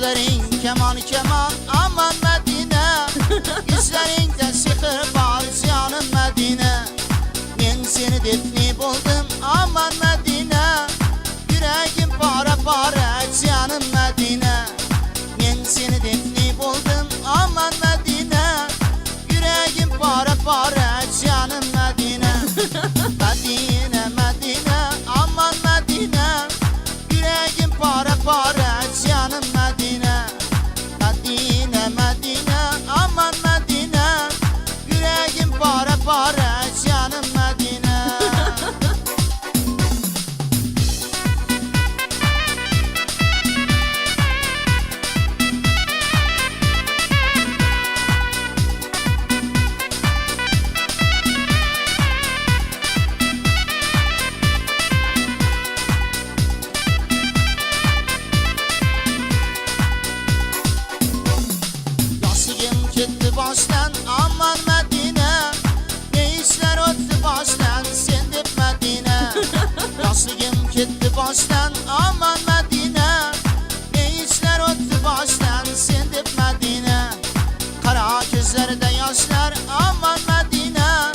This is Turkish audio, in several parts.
Sözlerin keman keman aman Medine, yüzlerinde sihir var canım Medine. Ben seni defni buldum aman Medine, yüreğim para para canım Medine. Ben seni defni buldum aman Medine, yüreğim para para canım Medine. Medine Medine aman Medine, yüreğim para para canım Medine. Medine Medine aman Medine, yüreğim para para canım Medine. Gitti baştan aman Medine, ne işler öttü baştan sendip Medine. Yaslıgım gitti baştan aman Medine, ne işler öttü baştan sendip Medine. Kara gözlerde yaşlar aman Medine,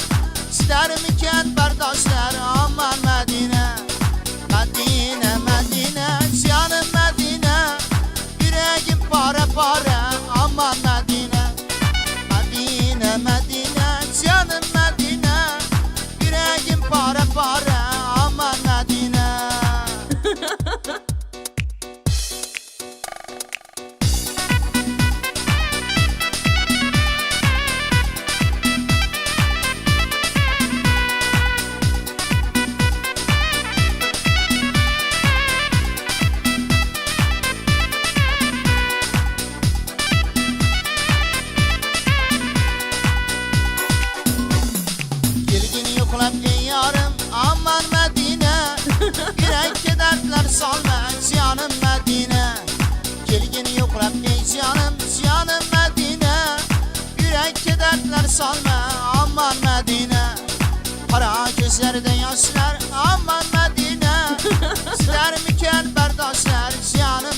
ister miken berdaşlar aman Medine. Medine Medine canım Medine, yüreğim para para aman Medine. Medine Medine canım Medine, yüreğim para para aman Medine. Yoklap ey yarım aman Medine, yürek kederler salma canım Medine. Gelgini yoklap ey canım canım Medine, yürek kederler salma aman Medine. Kara gözlerde yaşlar aman Medine, siler miken berdaşlar canım